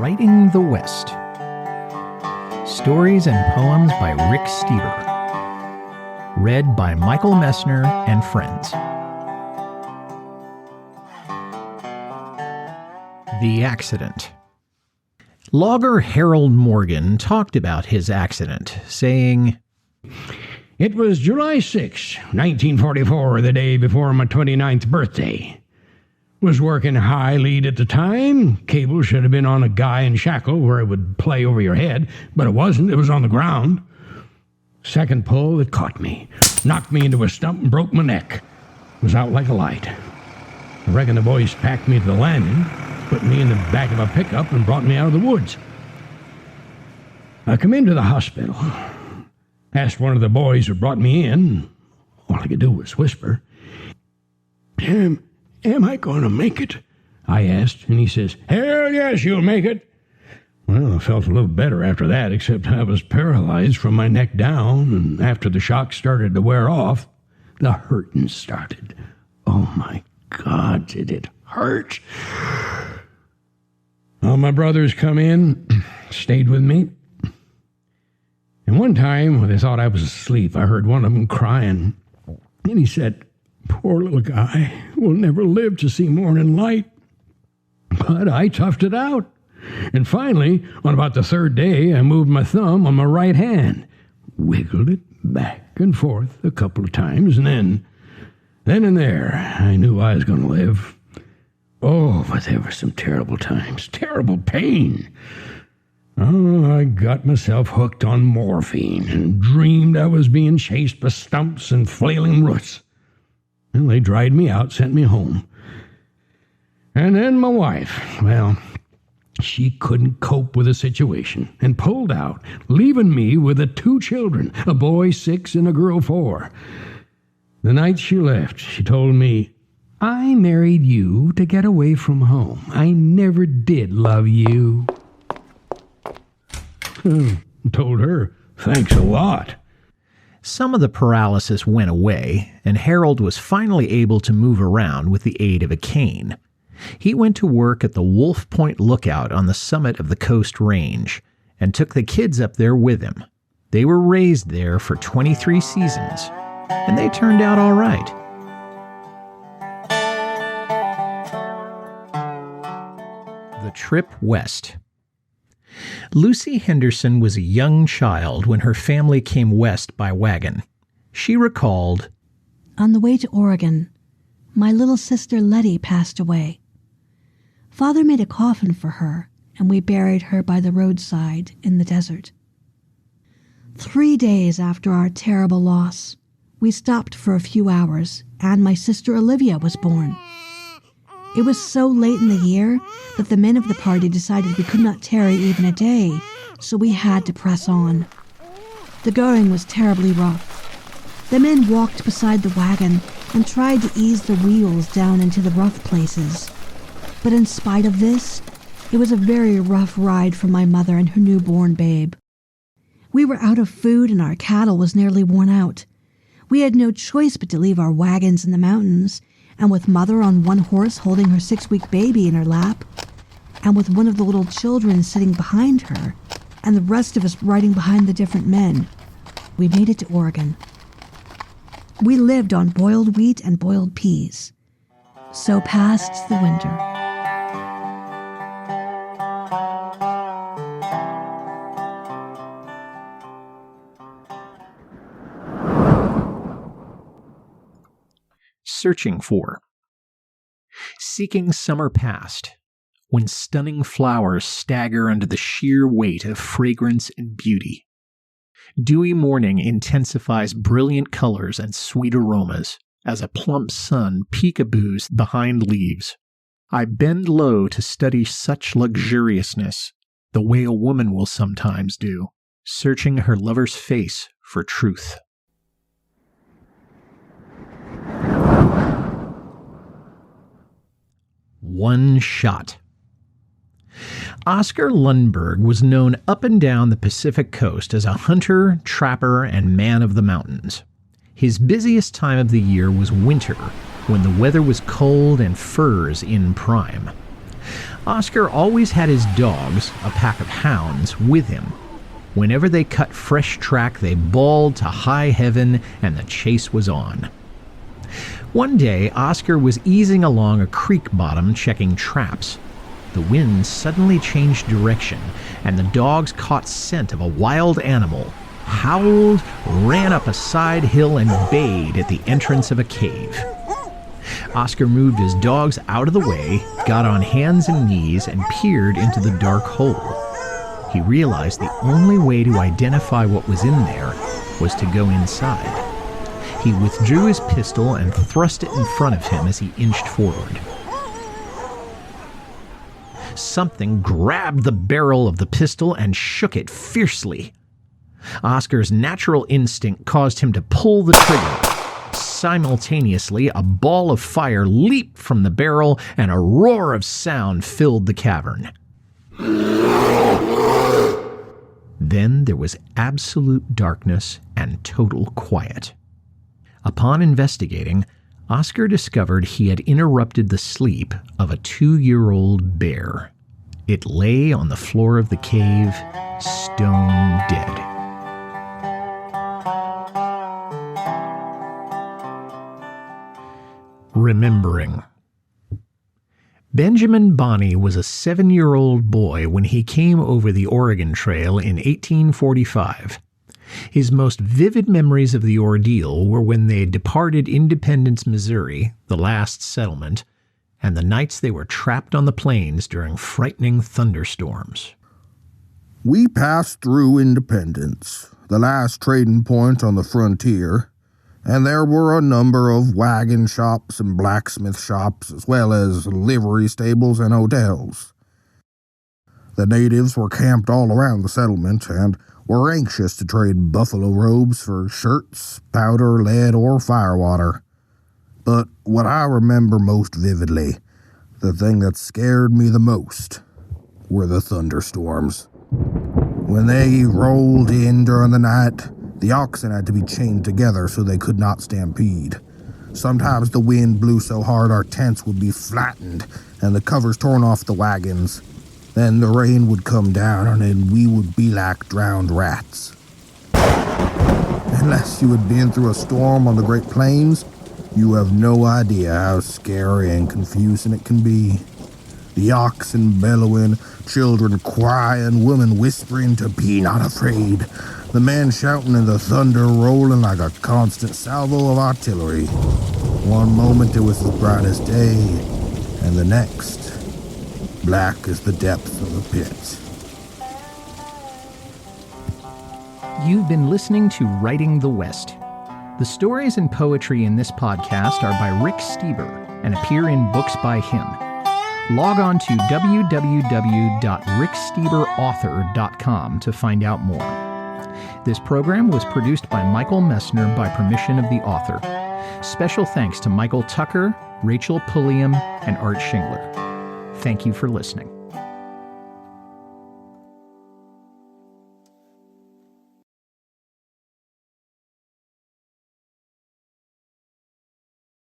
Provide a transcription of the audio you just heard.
Writing the West. Stories and poems by Rick Steber. Read by Michael Messner and friends. The Accident. Logger Harold Morgan talked about his accident, saying, "It was July 6, 1944, the day before my 29th birthday. Was working high lead at the time. Cable should have been on a guy in shackle where it would play over your head, but it wasn't. It was on the ground. Second pull, it caught me. Knocked me into a stump and broke my neck. Was out like a light. I reckon the boys packed me to the landing, put me in the back of a pickup and brought me out of the woods. I come into the hospital. Asked one of the boys who brought me in. All I could do was whisper. Am I going to make it?" I asked, and he says, "Hell yes, you'll make it." Well, I felt a little better after that, except I was paralyzed from my neck down, and after the shock started to wear off, the hurting started. Oh my God, did it hurt. All my brothers come in, stayed with me. And one time, when they thought I was asleep, I heard one of them crying, and he said, "Poor little guy will never live to see morning light." But I toughed it out. And finally, on about the third day, I moved my thumb on my right hand, wiggled it back and forth a couple of times, and then and there, I knew I was going to live. Oh, but there were some terrible times, terrible pain. Oh, I got myself hooked on morphine and dreamed I was being chased by stumps and flailing roots. And they dried me out, sent me home. And then my wife, well, she couldn't cope with the situation and pulled out, leaving me with the 2 children, a boy 6 and a girl 4. The night she left, she told me, "I married you to get away from home. I never did love you." I told her, "Thanks a lot." Some of the paralysis went away, and Harold was finally able to move around with the aid of a cane. He went to work at the Wolf Point Lookout on the summit of the Coast Range, and took the kids up there with him. They were raised there for 23 seasons, and they turned out all right. The Trip West. Lucy Henderson was a young child when her family came west by wagon. She recalled, "On the way to Oregon, my little sister Letty passed away. Father made a coffin for her, and we buried her by the roadside in the desert. 3 days after our terrible loss, we stopped for a few hours, and my sister Olivia was born. It was so late in the year that the men of the party decided we could not tarry even a day, so we had to press on. The going was terribly rough. The men walked beside the wagon and tried to ease the wheels down into the rough places. But in spite of this, it was a very rough ride for my mother and her newborn babe. We were out of food and our cattle was nearly worn out. We had no choice but to leave our wagons in the mountains, and with Mother on one horse holding her 6-week baby in her lap, and with one of the little children sitting behind her, and the rest of us riding behind the different men, we made it to Oregon. We lived on boiled wheat and boiled peas. So passed the winter. Searching for. Seeking summer past, when stunning flowers stagger under the sheer weight of fragrance and beauty. Dewy morning intensifies brilliant colors and sweet aromas as a plump sun peekaboos behind leaves. I bend low to study such luxuriousness, the way a woman will sometimes do, searching her lover's face for truth. One shot. Oscar Lundberg was known up and down the Pacific coast as a hunter, trapper, and man of the mountains. His busiest time of the year was winter, when the weather was cold and furs in prime. Oscar always had his dogs, a pack of hounds, with him. Whenever they cut fresh track, they bawled to high heaven, and the chase was on. One day, Oscar was easing along a creek bottom checking traps. The wind suddenly changed direction, and the dogs caught scent of a wild animal, howled, ran up a side hill, and bayed at the entrance of a cave. Oscar moved his dogs out of the way, got on hands and knees, and peered into the dark hole. He realized the only way to identify what was in there was to go inside. He withdrew his pistol and thrust it in front of him as he inched forward. Something grabbed the barrel of the pistol and shook it fiercely. Oscar's natural instinct caused him to pull the trigger. Simultaneously, a ball of fire leaped from the barrel, and a roar of sound filled the cavern. Then there was absolute darkness and total quiet. Upon investigating, Oscar discovered he had interrupted the sleep of a 2-year-old bear. It lay on the floor of the cave, stone dead. Remembering. Benjamin Bonney was a 7-year-old boy when he came over the Oregon Trail in 1845. His most vivid memories of the ordeal were when they departed Independence, Missouri, the last settlement, and the nights they were trapped on the plains during frightening thunderstorms. We passed through Independence, the last trading point on the frontier, and there were a number of wagon shops and blacksmith shops, as well as livery stables and hotels. The natives were camped all around the settlement and were anxious to trade buffalo robes for shirts, powder, lead, or firewater. But what I remember most vividly, the thing that scared me the most, were the thunderstorms. When they rolled in during the night, the oxen had to be chained together so they could not stampede. Sometimes the wind blew so hard our tents would be flattened and the covers torn off the wagons. Then the rain would come down and then we would be like drowned rats. Unless you had been through a storm on the Great Plains, you have no idea how scary and confusing it can be. The oxen bellowing, children crying, women whispering to be not afraid, the men shouting and the thunder rolling like a constant salvo of artillery. One moment it was as bright as day, and the next, black as the depths of the pit. You've been listening to Writing the West. The stories and poetry in this podcast are by Rick Stieber and appear in books by him. Log on to www.rickstieberauthor.com to find out more. This program was produced by Michael Messner by permission of the author. Special thanks to Michael Tucker, Rachel Pulliam, and Art Shingler. Thank you for listening.